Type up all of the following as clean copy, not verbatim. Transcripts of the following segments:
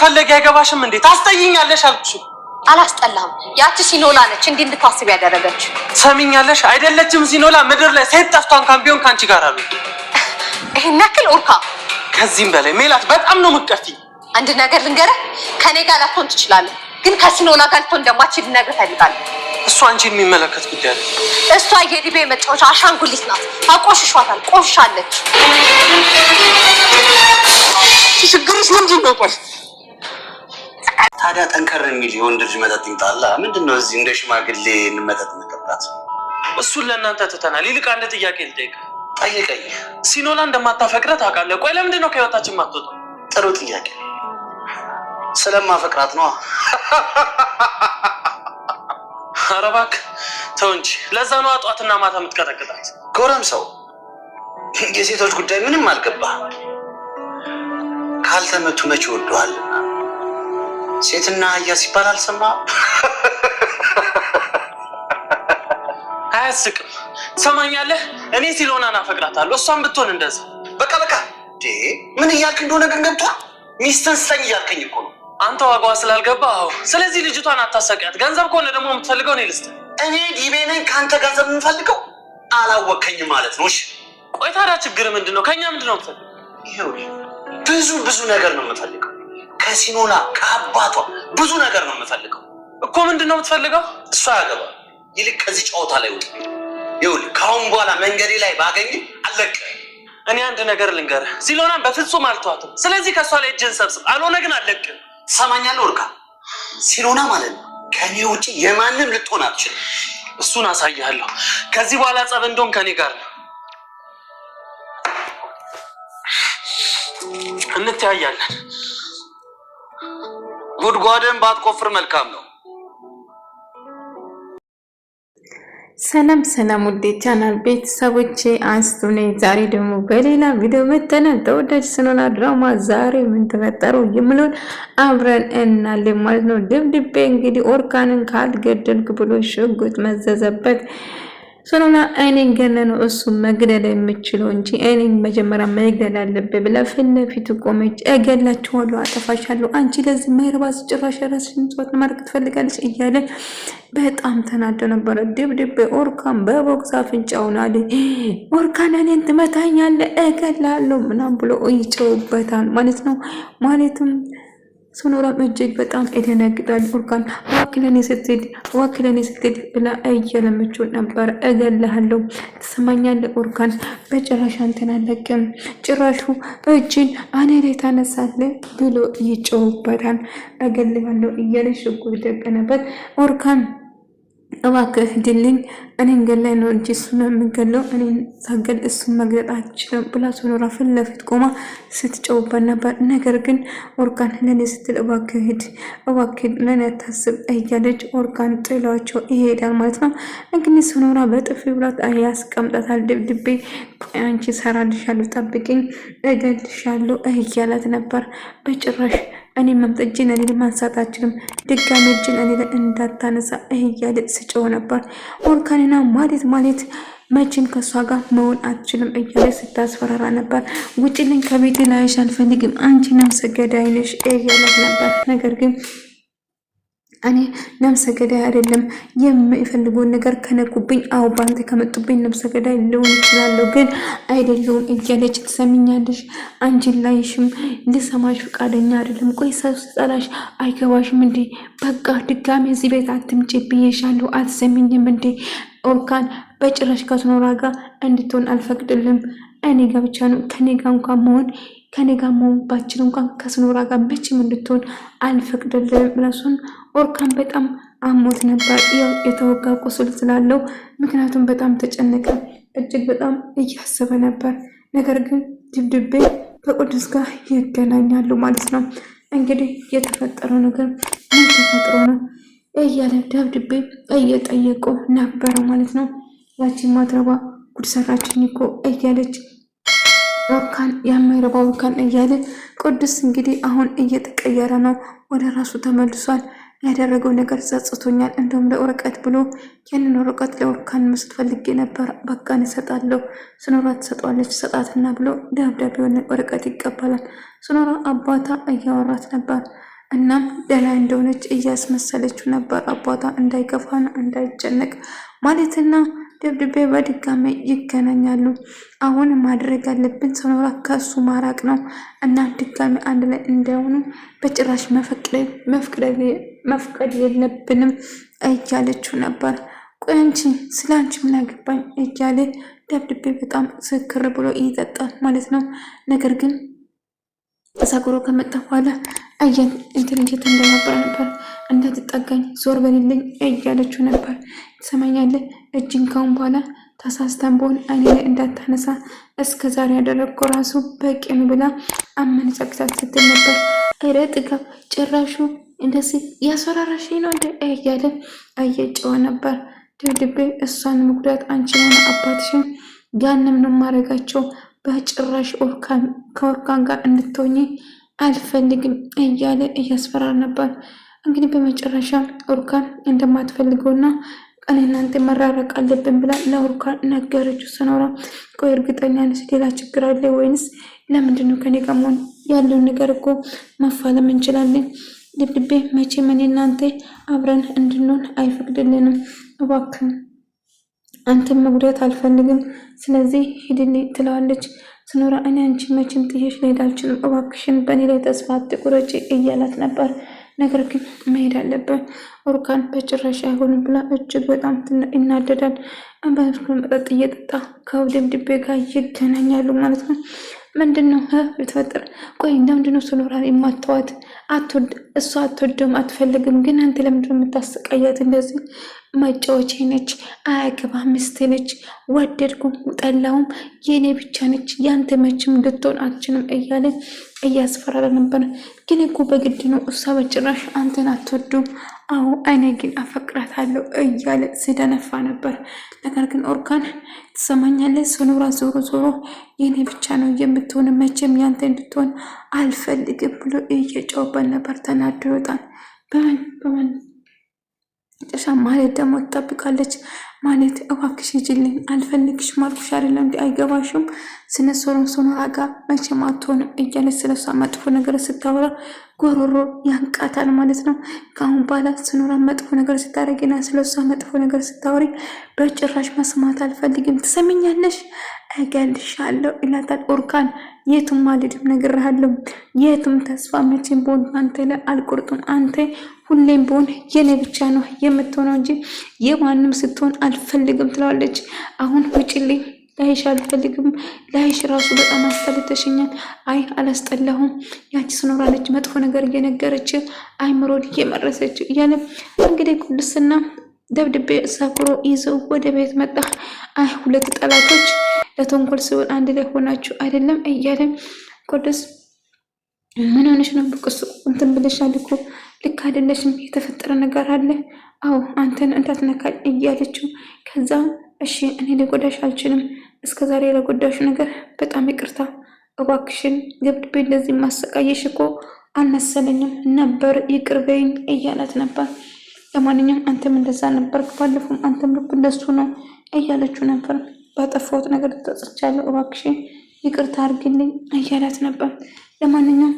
መፈለግ ያገባሽም እንዴ? ታስጠይኛለሽ አልኩሽ። አላስጠላም። ያቺ ሲኖላ ነች እንዲህ እንድታስብ ያደረገች። ሰሚኛለሽ? አይደለችም ሲኖላ። ምድር ላይ ሴት ጠፍቷን ካምፒዮን ካንቺ ጋር አሉ። ይሄን ያክል ኦርካ? ከዚህም በላይ ሜላት በጣም ነው የምትቀፊኝ። አንድ ነገር ልንገርህ፣ ከኔ ጋር ላትሆን ትችላለህ፣ ግን ከሲኖላ ጋር ልትሆን እንደማትችል ልነግርህ እፈልጋለሁ። እሱ አንቺን የሚመለከት ጉዳይ አይደለም። እሷ የዲቤ መጫወቻ አሻንጉሊት ናት። አቆሽሿታል፣ ቆሽሻለች። ችግርሽ ምንድን ነው? ቆይ ታዲያ ጠንከር የሚል የወንድ ልጅ መጠጥ ይምጣላ። ምንድነው እዚህ እንደ ሽማግሌ እንመጠጥ መጠጣት? እሱን ለእናንተ ትተናል። ይልቅ አንድ ጥያቄ ልጠይቅ። ጠይቀኝ። ሲኖላ እንደማታፈቅረት አውቃለሁ። ቆይ ለምንድን ነው ከህይወታችን ማትወጣው? ጥሩ ጥያቄ። ስለማፈቅራት ነው። ኧረ እባክህ ተው እንጂ። ለዛ ነው ጧትና ማታ የምትቀጠቅጣት። ጎረምሳው የሴቶች ጉዳይ ምንም አልገባህ። ካልተመቱ መቼ ወደዋልና ሴትና አህያ ሲባል አልሰማህም? አያስቅም። ትሰማኛለህ? እኔ ሲሎናን አፈቅራታለሁ፣ እሷን ብትሆን እንደዛ። በቃ ምን እያልክ እንደሆነ ግን ገብቶሃል? ሚስትን ስጠኝ እያልከኝ እኮ ነው። አንተ ዋጋዋ ስላልገባ። ስለዚህ ልጅቷን አታሰቃያት። ገንዘብ ከሆነ ደግሞ የምትፈልገው እኔ ልስጥህ። እኔ ዲቤ ነኝ ከአንተ ገንዘብ የምፈልገው? አላወከኝም ማለት ነው። እሺ ቆይ ታዲያ ችግር ምንድን ነው? ከእኛ ምንድን ነው የምትፈልገው? ይኸውልህ ብዙ ነገር ነው የምፈልገው። ከሲኖላ ከአባቷ ብዙ ነገር ነው የምፈልገው እኮ። ምንድን ነው የምትፈልገው? እሷ ያገባ። ይልቅ ከዚህ ጨዋታ ላይ ውጥ። ይኸውልህ ከአሁን በኋላ መንገዴ ላይ ባገኝ አለቅህ። እኔ አንድ ነገር ልንገርህ፣ ሲሎናን በፍጹም አልተዋትም። ስለዚህ ከእሷ ላይ እጅን ሰብስብ፣ አልሆነ ግን አለቅህ። ትሰማኛለህ ወርቃ? ሲሎና ማለት ነው ከኔ ውጪ የማንም ልትሆን አትችልም። እሱን አሳያለሁ። ከዚህ በኋላ ጸብ እንደውም ከኔ ጋር ነው። እንተያያለን። ጉድጓድን ባትቆፍር መልካም ነው። ሰላም ውዴ ቻናል ቤተሰቦቼ አንስቱ ነኝ። ዛሬ ደግሞ በሌላ ቪዲዮ መተናል። ተወዳጅ ሲኖላ ድራማ ዛሬ ምን ተፈጠሩ የምለውን አብረን እናያለን ማለት ነው። ድብድቤ እንግዲህ ኦርካንን ካልገደልክ ብሎ ሽጉጥ መዘዘበት። ሲኖላ እኔን ገነነው እሱ መግደል የምችለው እንጂ እኔን መጀመሪያ መግደል አለበት ብላ ፊት ለፊቱ ቆመች። እገላችኋለሁ፣ አጠፋሻለሁ፣ አንቺ ለዚህ ማይረባስ ጭራሽ ራስሽን ጽወት ማድረግ ትፈልጋለች እያለ በጣም ተናዶ ነበረ። ድብድቤ ኦርካን በቦክስ አፍንጫውን አለ። ኦርካን እኔን ትመታኛለህ፣ እገላለሁ ምናምን ብሎ ይጨውበታል ማለት ነው። ማለትም ሲኖላም እጅግ በጣም ይደነግጣል። ኦርካን ዋክለኔ ስትሄድ ብላ እየለመችው ነበር። እገልሃለሁ፣ ትሰማኛለህ ኦርካን? በጭራሽ አንተን አለቅም፣ ጭራሹ እጅን እኔ ላይ ታነሳለህ ብሎ ይጮህበታል። እገልሃለሁ እያለ ሽጉጥ ደቀነበት። ኦርካን እባክህ ድልኝ፣ እኔን ገላይ ነው እንጂ እሱን የምገለው እኔን ሳገል እሱን መግደል አልችልም ብላ ሲኖላ ፊት ለፊት ቆማ ስትጨውበት ነበር። ነገር ግን ኦርካን ለኔ ስትል እባክህ ለኔ አታስብ እያለች ኦርካን ጥሏቸው ይሄዳል ማለት ነው። እንግዲህ ሲኖላ በጥፊ ብላት ያስቀምጣታል። ድብድቤ አንቺ ሰራልሻለሁ፣ ጠብቂኝ፣ እገልሻለሁ እያላት ነበር። በጭራሽ እኔ መምጠጅን እኔ ማንሳት አልችልም፣ ድጋሜ እጅን እኔ እንዳታነሳ እያለ ስጨው ነበር። ኦርካንና ማለት መቼም ከሷ ጋር መሆን አትችልም እያለ ስታስፈራራ ነበር። ውጭልኝ፣ ከቤት ላይሽ አልፈልግም፣ አንቺ ነፍሰ ገዳይ ነሽ እያላት ነበር። ነገር ግን እኔ ነፍሰ ገዳይ አይደለም፣ የሚፈልጉን ነገር ከነኩብኝ፣ አው ባንተ ከመጡብኝ ነፍሰ ገዳይ ሊሆን ይችላል፣ ግን አይደለሁም እያለች ትሰሚኛለሽ? አንቺን ላይሽም ልሰማሽ ፈቃደኛ አይደለም። ቆይ ሰው ሲጠላሽ አይገባሽም እንዴ? በቃ ድጋሜ እዚህ ቤት አትምጪ ብዬሻለሁ፣ አትሰሚኝም እንዴ? ኦርካን በጭራሽ ከሲኖላ ጋር እንድትሆን አልፈቅድልም። እኔ ጋር ብቻ ነው ከኔ ጋር መሆን ባችል እንኳን ከሲኖላ ጋር መቼም እንድትሆን አልፈቅድልም። ራሱን ኦርካን በጣም አሞት ነበር፣ ያው የተወጋ ቁስል ስላለው። ምክንያቱም በጣም ተጨነቀ፣ እጅግ በጣም እያሰበ ነበር። ነገር ግን ድብድቤ ከቅዱስ ጋር ይገናኛሉ ማለት ነው። እንግዲህ የተፈጠረው ነገር ምን ተፈጥሮ ነው እያለ ድብድቤ እየጠየቁ ነበረ ማለት ነው። ያቺን ማትረባ ጉድ ሰራችኝ እኮ እያለች ኦርካን የማይረባ ኦርካን እያለ ቅዱስ እንግዲህ አሁን እየተቀየረ ነው፣ ወደ ራሱ ተመልሷል። ያደረገው ነገር ጸጽቶኛል፣ እንደውም ለወረቀት ብሎ ያንን ወረቀት ለኦርካን መስጠት ፈልጌ ነበር፣ በቃ እሰጣለሁ፣ ሲኖላ ትሰጠዋለች፣ ሰጣትና ብሎ ደብዳቤውን ወረቀት ይቀበላል። ሲኖላ አባታ እያወራት ነበር። እናም ደህና እንደሆነች እያስመሰለችው ነበር። አባቷ እንዳይከፋና እንዳይጨነቅ ማለትና ደብድቤ በድጋሚ ይገናኛሉ። አሁን ማድረግ ያለብን ሰኖራ ከሱ ማራቅ ነው እና ድጋሚ አንድ ላይ እንዳይሆኑ በጭራሽ መፍቀድ የለብንም እያለችው ነበር። ቆይ አንቺ ስለ አንቺ ምን አገባኝ እያለ ደብድቤ በጣም ስክር ብሎ ይጠጣል ማለት ነው። ነገር ግን ተሳክሮ ከመጣ በኋላ አየን እንትን እንደነበረ ነበር። እንዳትጠጋኝ ዞር በልልኝ እያለችው ነበር። ትሰማኛለህ? እጅን ካሁን በኋላ ተሳስተን በሆን አይኔ ላይ እንዳታነሳ እስከ ዛሬ ያደረግከው ራሱ በቂ ነው ብላ አመነጫጭታት ስትል ነበር። ኧረ ጥጋብ ጭራሹ እንደዚህ ያስፈራራሽ ነው እንደ እያለ እየጮኸ ነበር። ድብድቤ እሷን መጉዳት አንቺ ሆነ አባትሽን ጋንም ነው ማድረጋቸው። በጭራሽ ከኦርካን ጋር እንድትሆኚ አልፈልግም እያለ እያስፈራራ ነበር። እንግዲህ በመጨረሻ ኦርካን እንደማትፈልገውና ቀን እናንተ መራረቅ አለብን ብላ ለኦርካን ነገረችው። ሰኖራ ቆይ እርግጠኛ ነሽ ሌላ ችግር አለ ወይንስ ለምንድን ነው ከኔ ጋር መሆን ያለውን ነገር እኮ መፋለም እንችላለን። ድብድቤ መቼም እኔ እናንተ አብረን እንድንሆን አይፈቅድልንም። እባክህ አንተም መጉዳት አልፈልግም፣ ስለዚህ ሂድልኝ ትለዋለች። ሰኖራ እኔ አንቺ መቼም ጥዬሽ ልሄድ አልችልም፣ እባክሽን በእኔ ላይ ተስፋ አትቁረጪ እያላት ነበር። ነገር ግን መሄድ አለብን ኦርካን በጭራሽ አይሆንም ብላ እጅግ በጣም ይናደዳል። መጠጥ እየጠጣ ከድብድቤ ጋር ይገናኛሉ ማለት ነው። ምንድን ነው የተፈጠረ? ቆይ እንደምንድን ነው ሰኖራ የማትተዋት? እሷ አትወድም አትፈልግም፣ ግን አንተ ለምንድን ነው የምታሰቃያት እንደዚህ? መጫወቻ ነች፣ አያገባ ሚስት ነች። ወደድኩም ጠላውም የኔ ብቻ ነች፣ ያንተ መቼም ልትሆን አትችልም እያለ እያስፈራራ ነበር። ግን እኮ በግድ ነው፣ እሷ በጭራሽ አንተን አትወዱም። አዎ እኔ ግን አፈቅራታለሁ እያለ ሲደነፋ ነበር። ነገር ግን ኦርካን ትሰማኛለህ? ሰኖራ ዞሮ ዞሮ የኔ ብቻ ነው የምትሆን፣ መቼም ያንተ እንድትሆን አልፈልግም ብሎ እየጮኸበት ነበር። ተናዶ ይወጣል። በምን ጨሻ ማለት ደግሞ ትጠብቃለች። ማለት እባክሽ ሂጂልኝ አልፈልግሽም አልኩሽ አይደለም እንዲ አይገባሽም? ስነ ሰኖራ ጋር መቼም አትሆንም እያለች ስለሷ መጥፎ ነገር ስታወራ ጎሮሮ ያንቃታል ማለት ነው። ከአሁን በኋላ ሰኖራ መጥፎ ነገር ስታደርጊና ስለሷ መጥፎ ነገር ስታወሪ በጭራሽ መስማት አልፈልግም። ትሰሚኛለሽ? እገልሻለሁ ይላታል። ኦርካን የቱም አልሄድም ነግሬሃለሁ። የቱም ተስፋ መቼም ቢሆን አንተ ላይ አልቆርጥም። አንተ ሁሌም ቢሆን የኔ ብቻ ነው የምትሆነው እንጂ የማንም ስትሆን አልፈልግም ትለዋለች። አሁን ውጪልኝ፣ ላይሽ አልፈልግም፣ ላይሽ ራሱ በጣም አስጠልተሽኛል። አይ አላስጠላሁም፣ ያቺ ሰኖራ ልጅ መጥፎ ነገር እየነገረች አይምሮን እየመረሰች እያለ እንግዲህ ቅዱስና ደብድቤ ሳኩሮ ይዘው ወደ ቤት መጣ። አይ ሁለት ጠላቶች ለተንኮል ሲሆን አንድ ላይ ሆናችሁ አይደለም እያለ ቅዱስ ምን ሆነሽ ነው? በቅሱ እንትን ብለሻል እኮ ልክ አይደለሽም፣ የተፈጠረ ነገር አለ። አዎ አንተን እንዳትነካኝ እያለችው ከዛ እሺ እኔ ልጎዳሽ አልችልም፣ እስከዛሬ ለጎዳሽ ነገር በጣም ይቅርታ፣ እባክሽን ደብድቤ እንደዚህ ማሰቃየሽ እኮ አልመሰለኝም ነበር፣ ይቅር በይኝ እያላት ነበር። ለማንኛውም አንተም እንደዛ ነበር፣ ባለፈውም አንተም ልክ እንደሱ ነው እያለችው ነበር። ባጠፋሁት ነገር ተጸጽቻለሁ፣ እባክሽን ይቅርታ አድርግልኝ እያላት ነበር። ለማንኛውም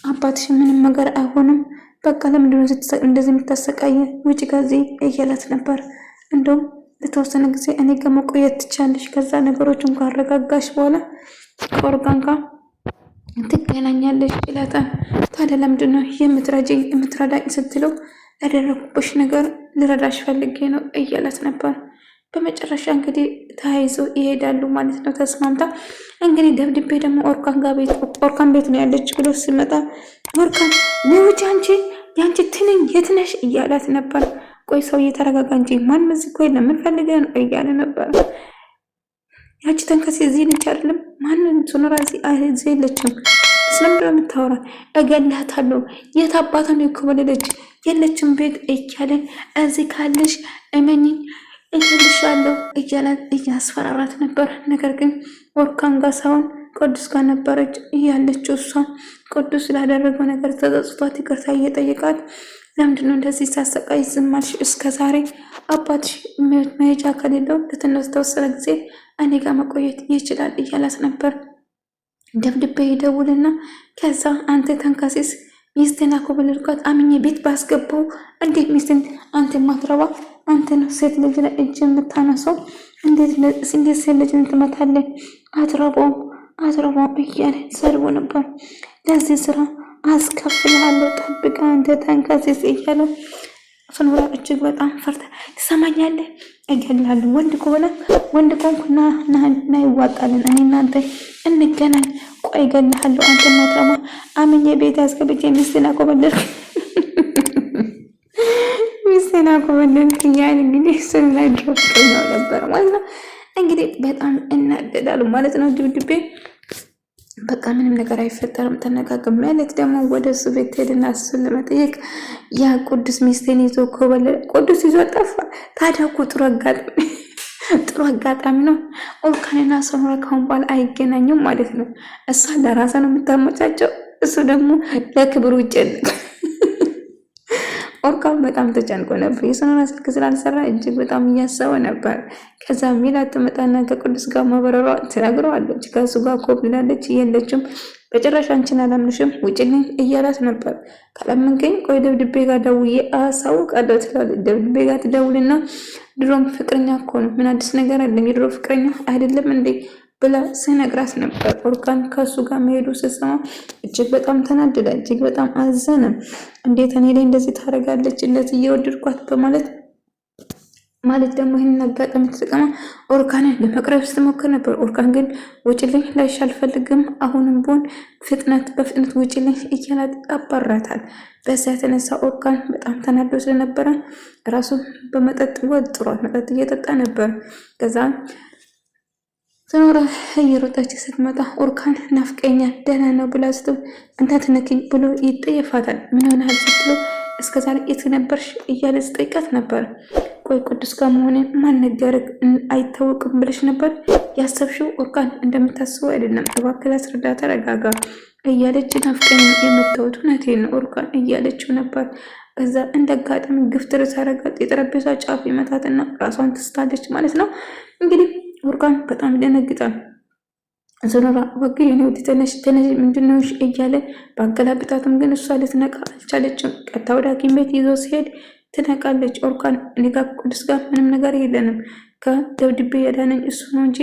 አባትሽ ምንም ነገር አይሆንም፣ በቃ ለምንድነው እንደዚህ የምታሰቃየ? ውጭ ከዚህ እያላት ነበር። እንደውም ለተወሰነ ጊዜ እኔ ጋር መቆየት ትቻለሽ፣ ከዛ ነገሮችን ካረጋጋሽ በኋላ ከኦርጋን ጋር ትገናኛለሽ ይላታል። ታዲያ ለምንድነው የምትረዳኝ ስትለው ያደረኩብሽ ነገር ልረዳሽ ፈልጌ ነው እያላት ነበር። በመጨረሻ እንግዲህ ተያይዞ ይሄዳሉ ማለት ነው ተስማምታ። እንግዲህ ደብድቤ ደግሞ ኦርካን ቤት ነው ያለች ብሎ ሲመጣ ኦርካን ንውጭ አንቺ ያንቺ ትንኝ የት ነሽ እያላት ነበር። ቆይ ሰው እየተረጋጋ እንጂ ማን መዚህ ቆይ ለምን ፈልገህ ነው እያለ ነበር። ያቺ ተንከሴ እዚህ ነች አይደለም? ማንን ሰኖራ እዚህ የለችም። ስለምንድን ነው የምታወራ? እገላታለሁ። የት አባቷ ነው የኮበለለች? የለችም ቤት እያለ እዚህ ካለሽ እመኚኝ እገልሻለሁ እያላት እያስፈራራት ነበር። ነገር ግን ኦርካን ጋር ሳይሆን ቅዱስ ጋር ነበረች እያለችው። እሷ ቅዱስ ስላደረገው ነገር ተጸጽቷት ይቅርታ እየጠየቃት ለምንድነው እንደዚህ ሳሰቃይ ዝም አልሽ? እስከ ዛሬ አባትሽ መሄጃ ከሌለው ለተወሰነ ጊዜ እኔ ጋር መቆየት ይችላል እያላት ነበር። ደብድቤ ይደውልና ከዛ አንተ ተንከሲስ ሚስቴን አኮበለልኳት አምኜ ቤት ባስገባው እንዴት ሚስቴን አንተ ማትረባ አንተ ነው ሴት ልጅ ላይ እጅ የምታነሳው እንዴት ሴት ልጅን ትመታለህ? አትረባውም እያለ ሰርቦ ነበር። ለዚህ ስራ አስከፍልሃለሁ ጠብቃ አንተ ተንከሲስ እያለ ሱኖራ እጅግ በጣም ፈርታ ትሰማኛለህ? እገልሃለሁ ወንድ ከሆንኩና ና ይዋጣልን እኔ እናንተ እንገናኝ። ቆይ እገልሃለሁ አንተ ማትረባ አምኜ ቤት ያስገብቼ ሚስቴን አኮበለልኩ እያለ እንግዲህ እሱን ላይ ድሮፕ ነበር ማለት ነው። እንግዲህ በጣም እናደዳሉ ማለት ነው። ድብድቤ በቃ ምንም ነገር አይፈጠርም ተነጋግም ማለት ደግሞ ወደ እሱ ቤት ሄድና እሱን ለመጠየቅ ያ ቅዱስ ሚስቴን ይዞ ኮበለለ። ቅዱስ ይዞ ጠፋ። ታዲያ እኮ ጥሩ አጋጣሚ ነው። ኦርካንና ሱኖራ ካሁን በኋላ አይገናኙም ማለት ነው። እሷ ለራሷ ነው የምታመቻቸው፣ እሱ ደግሞ ለክብሩ ይጨነቅ። ኦርካን በጣም ተጨንቆ ነበር። የሱኖራ ስልክ ስላልሰራ እጅግ በጣም እያሰበ ነበር። ከዛ ሚላት ትመጣና ከቅዱስ ጋር ማበረሯ ትነግረዋለች። ከሱ ጋር ኮብልላለች። የለችም በጭራሽ አንቺን አላምንሽም ውጭልኝ እያላት ነበር። ካላመንከኝ ቆይ ደብድቤ ጋር ደውዬ አሳውቃለሁ ትላለች። ደብድቤ ጋር ትደውልና ድሮም ፍቅረኛ እኮ ነው ምን አዲስ ነገር አለ የድሮ ፍቅረኛ አይደለም እንዴ ብላ ስነግራት ነበር። ኦርካን ከሱ ጋር መሄዱ ስትሰማ እጅግ በጣም ተናደደ። እጅግ በጣም አዘነ። እንዴት እኔ ላይ እንደዚህ ታደርጋለች እንደዚህ እየወደድኳት በማለት ደግሞ ይህንን አጋጣሚ ተጠቅማ ኦርካንን ለመቅረብ ስትሞክር ነበር። ኦርካን ግን ውጭልኝ ላይሽ አልፈልግም፣ አሁንም ቢሆን በፍጥነት ውጭልኝ እያላት አባራታል። በዛ የተነሳ ኦርካን በጣም ተናዶ ስለነበረ ራሱ በመጠጥ ወጥሯል። መጠጥ እየጠጣ ነበር። ከዛ ሱኖራ እየሮጠች ስትመጣ ኦርካን ናፍቀኛል ደህና ነው ብላ ስትል እንዳትነኪኝ ብሎ ይጠየፋታል። ምን ሆነሃል ስትለው እስከዛሬ የት ነበርሽ እያለ ስጠይቃት ነበር። ቆይ ቅዱስ ጋር መሆኔን ማን ነገረህ? አይታወቅም ብለሽ ነበር ያሰብሽው? ኦርካን እንደምታስበው አይደለም፣ እባክህ አስረዳ፣ ተረጋጋ እያለች ናፍቀኝ የመጣሁት እውነቴን ነው ኦርካን እያለችው ነበር። ከዛ እንደ አጋጣሚ ግፍትር ሳረጋት የጠረጴዛ ጫፍ ይመታትና ራሷን ትስታለች ማለት ነው። እንግዲህ ኦርካን በጣም ይደነግጣል። ሱኖራ ወግይ ነው ተነሽ ምንድነው እያለ ባገላብጣትም ግን እሷ ልትነቃ አልቻለችም። ቀጥታ ወደ ሐኪም ቤት ይዞ ሲሄድ ትነቃለች። ኦርካን እኔ ጋር ቅዱስ ጋር ምንም ነገር የለንም ከደብድቤ ያዳነኝ እሱ ነው እንጂ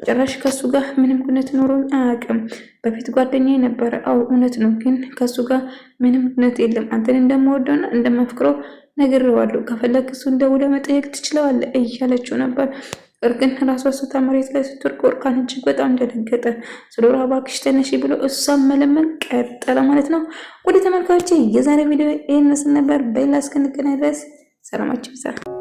ጭራሽ ከሱ ጋር ምንም ግንኙነት ኖሮኝ አያውቅም። በፊት ጓደኛዬ ነበረ። አው እውነት ነው፣ ግን ከሱ ጋር ምንም ግንኙነት የለም። አንተን እንደምወደውና እንደማፍቅረው ነግሬዋለሁ። ከፈለክ እሱ ደውለህ መጠየቅ ትችላለህ እያለችው ነበር። ግን ራሷ ስታ መሬት ላይ ስትወድቅ ኦርካን እጅግ በጣም እንደደነገጠ ሱኖራ እባክሽ ተነሺ ብሎ እሷን መለመን ቀጠለ ማለት ነው። ወደ ተመልካቾቼ የዛሬ ቪዲዮ ይህን መስል ነበር። በሌላ እስክንገናኝ ድረስ ሰላማችሁ ይብዛ።